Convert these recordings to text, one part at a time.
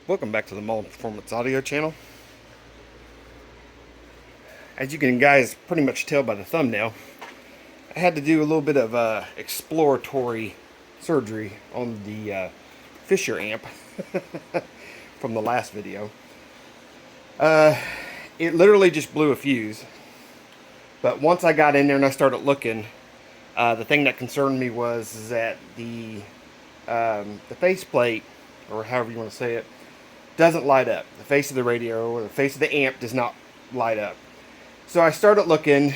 Welcome back to the Mullen Performance Audio channel. As you can guys pretty much tell by the thumbnail, I had to do a little bit of exploratory surgery on the Fisher amp from the last video. It literally just blew a fuse, but once I got in there and I started looking, the thing that concerned me was that the faceplate, or however you want to say it, doesn't light up. The face of the radio or the face of the amp does not light up. So I started looking,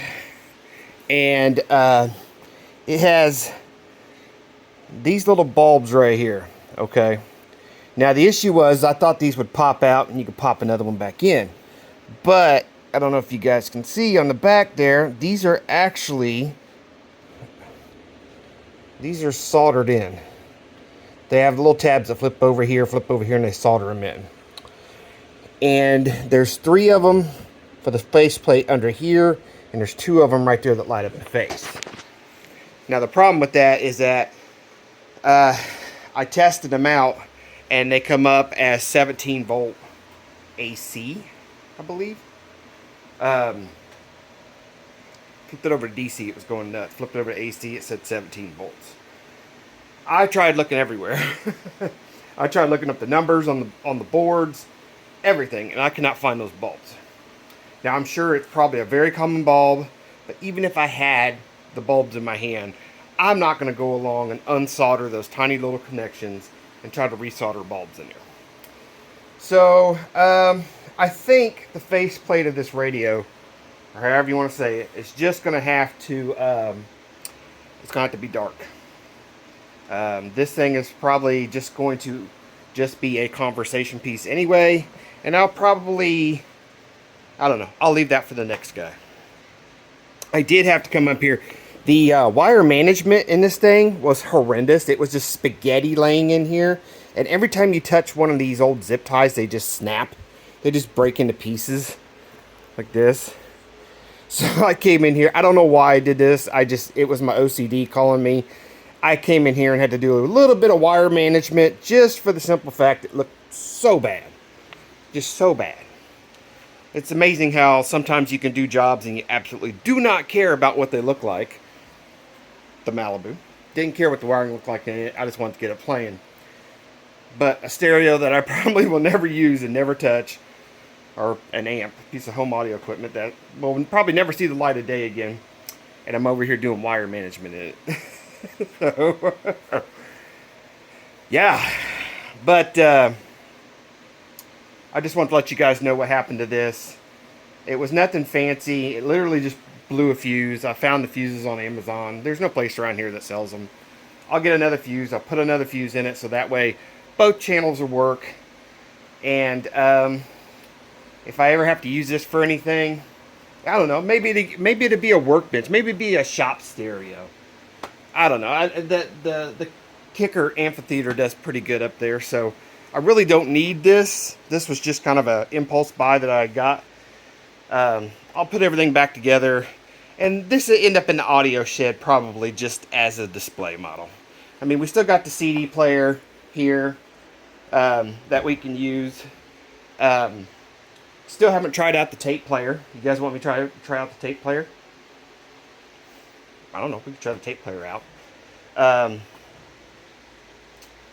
and it has these little bulbs right here. Okay. Now the issue was I thought these would pop out and you could pop another one back in. But I don't know if you guys can see on the back there, these are soldered in. They have little tabs that flip over here, and they solder them in. And there's 3 of them for the faceplate under here, and there's 2 of them right there that light up the face. Now the problem with that is that I tested them out, and they come up as 17 volt AC, I believe. Flipped it over to DC, it was going nuts. Flipped it over to AC, it said 17 volts. I tried looking everywhere. I tried looking up the numbers on the boards, everything, and I cannot find those bulbs. Now I'm sure it's probably a very common bulb, but even if I had the bulbs in my hand, I'm not going to go along and unsolder those tiny little connections and try to resolder bulbs in there. So I think the faceplate of this radio, or however you want to say it, is just going to have to it's going to have to be dark. This thing is probably just going to be a conversation piece anyway, and I'll probably, I don't know, I'll leave that for the next guy. I did have to come up here. The wire management in this thing was horrendous. It was just spaghetti laying in here, and every time you touch one of these old zip ties, they just snap. They just break into pieces like this. So I came in here. I don't know why I did this. It was my OCD calling me. I came in here and had to do a little bit of wire management just for the simple fact it looked so bad. Just so bad. It's amazing how sometimes you can do jobs and you absolutely do not care about what they look like. The Malibu. Didn't care what the wiring looked like in it. I just wanted to get it playing. But a stereo that I probably will never use and never touch, or an amp, piece of home audio equipment that will probably never see the light of day again. And I'm over here doing wire management in it. So, yeah, but I just want to let you guys know what happened to this. It was nothing fancy. It literally just blew a fuse. I found the fuses on Amazon. There's no place around here that sells them. I'll get another fuse. I'll put another fuse in it so that way both channels will work. And if I ever have to use this for anything, I don't know, maybe it'd be a workbench. Maybe it'd be a shop stereo. I don't know. The Kicker amphitheater does pretty good up there, so I really don't need this. This was just kind of an impulse buy that I got. I'll put everything back together, and this will end up in the audio shed probably just as a display model. I mean, we still got the CD player here that we can use. Still haven't tried out the tape player. You guys want me to try out the tape player? I don't know. We can try the tape player out.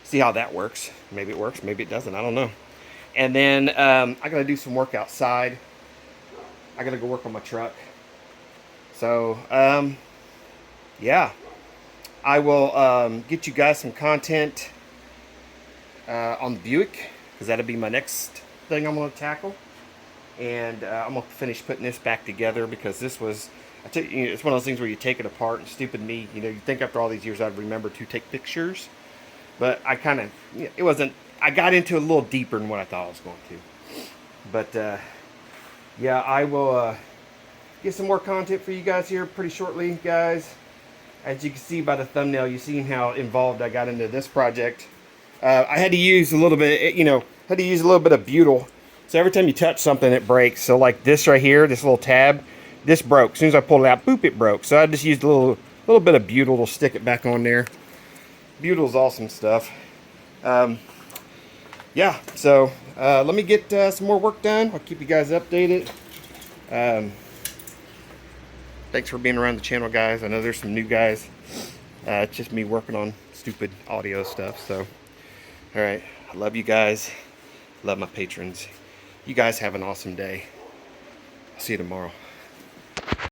See how that works. Maybe it works. Maybe it doesn't. I don't know. And then I got to do some work outside. I got to go work on my truck. So, yeah. I will get you guys some content on the Buick, because that'll be my next thing I'm going to tackle. And I'm going to finish putting this back together, because this was... it's one of those things where you take it apart, and stupid me, you think after all these years I'd remember to take pictures, but I kind of, it wasn't, I got into it a little deeper than what I thought I was going to. But yeah, I will get some more content for you guys here pretty shortly, guys. As you can see by the thumbnail, you've seen how involved I got into this project. I had to use a little bit, of butyl, so every time you touch something it breaks. So like this right here, this little tab, this broke. As soon as I pulled it out, boop, it broke. So I just used a little bit of butyl to stick it back on there. Butyl's awesome stuff. yeah, so let me get some more work done. I'll keep you guys updated. Thanks for being around the channel, guys. I know there's some new guys. It's just me working on stupid audio stuff. So, all right, I love you guys. Love my patrons. You guys have an awesome day. I'll see you tomorrow.